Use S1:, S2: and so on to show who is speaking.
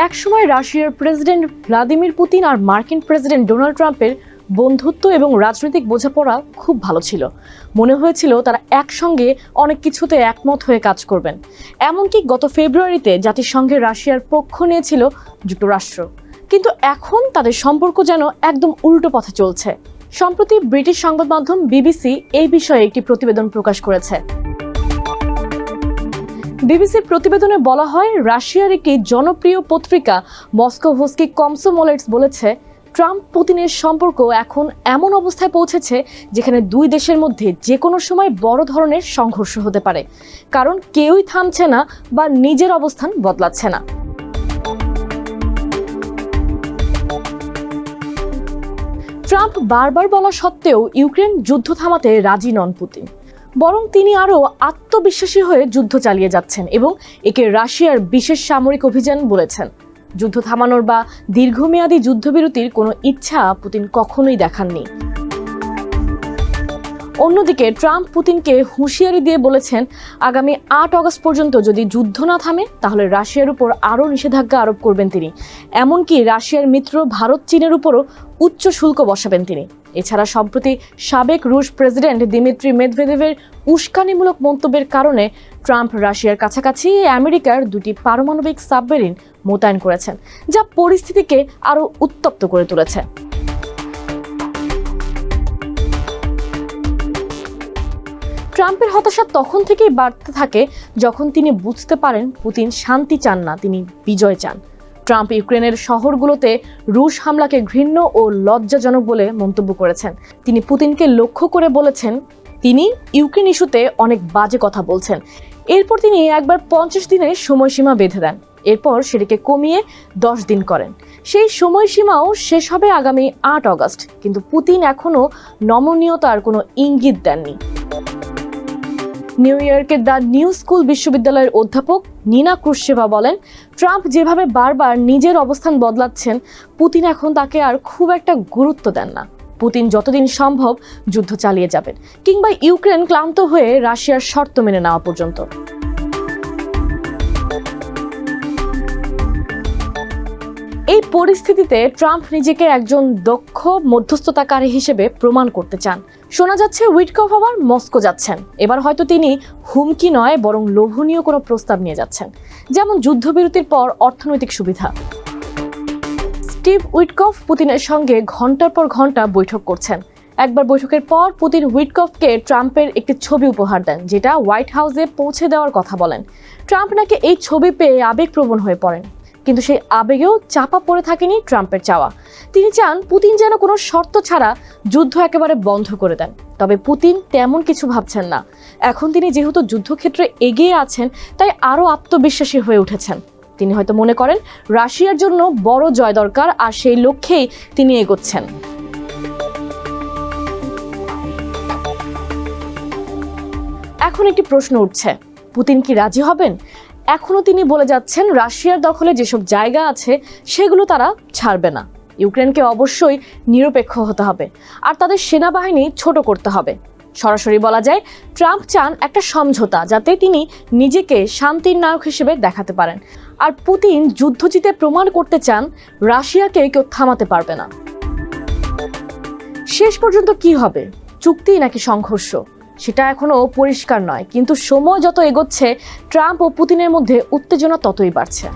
S1: একসময় রাশিয়ার president Vladimir Putin আর মার্কিন প্রেসিডেন্ট ডোনাল্ড ট্রাম্পের বন্ধুত্ব এবং রাজনৈতিক বোঝাপড়া খুব ভালো ছিল। মনে হয়েছিল তারা একসঙ্গে অনেক কিছুতে একমত হয়ে কাজ করবেন। এমনকি গত ফেব্রুয়ারিতে জাতিসংঘের রাশিয়ার পক্ষ নিয়েছিল যুক্তরাষ্ট্র। কিন্তু এখন তাদের সম্পর্ক যেন একদম উল্টো পথে চলছে। সম্প্রতি ব্রিটিশ সংবাদ মাধ্যম বিবিসি এই বিষয়ে একটি প্রতিবেদন প্রকাশ করেছে। বিবিসির প্রতিবেদনে বলা হয়, রাশিয়ার একটি জনপ্রিয় পত্রিকা মস্কোভস্কি কমসোমোলেটস বলেছে, ট্রাম্প পুতিনের সম্পর্ক এখন এমন অবস্থায় পৌঁছেছে যেখানে দুই দেশের মধ্যে যে কোনো সময় বড় ধরনের সংঘর্ষ হতে পারে, কারণ কেউই থামছে না বা নিজের অবস্থান বদলাচ্ছে না। ট্রাম্প বারবার বলা সত্ত্বেও ইউক্রেন যুদ্ধ থামাতে রাজি নন পুতিন, বরং তিনি আরও আত্মবিশ্বাসী হয়ে যুদ্ধ চালিয়ে যাচ্ছেন এবং একে রাশিয়ার বিশেষ সামরিক অভিযান বলেছেন। যুদ্ধ থামানোর বা দীর্ঘমেয়াদী যুদ্ধবিরতির কোনো ইচ্ছা পুতিন কখনোই দেখাননি। অন্যদিকে ট্রাম্প পুতিনকে হুঁশিয়ারি দিয়ে বলেছেন, আগামী 8 অগস্ট পর্যন্ত যদি যুদ্ধ না থামে তাহলে রাশিয়ার উপর আরও নিষেধাজ্ঞা আরোপ করবেন তিনি। এমনকি রাশিয়ার মিত্র ভারত চীনের উপরও উচ্চ শুল্ক বসাবেন তিনি। এছাড়া সম্প্রতি সাবেক রুশ প্রেসিডেন্ট দিমিত্রি মেদভেদেভের উস্কানিমূলক মন্তব্যের কারণে ট্রাম্প রাশিয়ার কাছাকাছি আমেরিকার 2টি পারমাণবিক সাবমেরিন মোতায়েন করেছেন, যা পরিস্থিতিকে আরও উত্তপ্ত করে তুলেছে। ট্রাম্পের হতাশা তখন থেকেই বাড়তে থাকে যখন তিনি বুঝতে পারেন পুতিন শান্তি চান না, তিনি বিজয় চান। ট্রাম্প ইউক্রেনের শহরগুলোতে রুশ হামলাকে ঘৃণ্য ও লজ্জাজনক বলে মন্তব্য করেছেন। তিনি পুতিনকে লক্ষ্য করে বলেছেন, তিনি ইউক্রেন ইস্যুতে অনেক বাজে কথা বলছেন। এরপর তিনি একবার 50 দিনের সময়সীমা বেঁধে দেন, এরপর সেটিকে কমিয়ে 10 দিন করেন। সেই সময়সীমাও শেষ হবে আগামী 8 অগস্ট, কিন্তু পুতিন এখনও নমনীয়তার কোনো ইঙ্গিত দেননি। নিউ ইয়র্কের দ্য নিউ স্কুল বিশ্ববিদ্যালয়ের অধ্যাপক নিনা ক্রুশ্চেভা বলেন, ট্রাম্প যেভাবে বারবার নিজের অবস্থান বদলাচ্ছেন, পুতিন এখন তাকে আর খুব একটা গুরুত্ব দেন না। পুতিন যতদিন সম্ভব যুদ্ধ চালিয়ে যাবেন, কিংবা ইউক্রেন ক্লান্ত হয়ে রাশিয়ার শর্ত মেনে নেওয়া পর্যন্ত। এই পরিস্থিতিতে ট্রাম্প নিজেকে একজন দক্ষ মধ্যস্থতাকারী হিসেবে প্রমাণ করতে চান। শোনা যাচ্ছে উইটকফ আবার মস্কো যাচ্ছেন। এবার হয়তো তিনি হুমকি নয় বরং লোভনীয় কোনো প্রস্তাব নিয়ে যাচ্ছেন, যেমন যুদ্ধবিরতির পর অর্থনৈতিক সুবিধা। স্টিভ উইটকফ পুতিনের সঙ্গে ঘন্টার পর ঘন্টা বৈঠক করছেন। একবার বৈঠকের পর পুতিন উইটকফকে ট্রাম্পের একটি ছবি উপহার দেন, যেটা হোয়াইট হাউসে পৌঁছে দেওয়ার কথা বলেন। ট্রাম্প নাকি এই ছবি পেয়ে আবেগপ্রবণ হয়ে পড়েন, কিন্তু সেই আবেগেও চাপা পড়ে থাকেনি ট্রাম্পের চাওয়া। তিনি চান পুতিন যেন কোনো শর্ত ছাড়া যুদ্ধ একেবারে বন্ধ করে দেন। তবে পুতিন তেমন কিছু ভাবছেন না। এখন তিনি যেহেতু যুদ্ধক্ষেত্রে এগিয়ে আছেন, তাই আরও আত্মবিশ্বাসী হয়ে উঠেছেন। তিনি হয়তো মনে করেন রাশিয়ার জন্য বড় জয় দরকার, আর সেই লক্ষ্যেই তিনি এগোচ্ছেন। এখন একটি প্রশ্ন উঠছে, পুতিন কি রাজি হবেন? এখনও তিনি বলে যাচ্ছেন রাশিয়ার দখলে যেসব জায়গা আছে সেগুলো তারা ছাড়বে না। ইউক্রেনকে অবশ্যই নিরপেক্ষ হতে হবে, আর তাদের সেনাবাহিনী ছোট করতে হবে। সরাসরি বলা যায়, ট্রাম্প চান একটা সমঝোতা, যাতে তিনি নিজেকে শান্তির নায়ক হিসেবে দেখাতে পারেন। আর পুতিন যুদ্ধ জিতে প্রমাণ করতে চান রাশিয়াকে কেউ থামাতে পারবে না। শেষ পর্যন্ত কি হবে, চুক্তি নাকি সংঘর্ষ, সেটা এখনো পরিষ্কার নয়। কিন্তু সময় যত এগোচ্ছে, ট্রাম্প ও পুতিনের মধ্যে উত্তেজনা ততই বাড়ছে।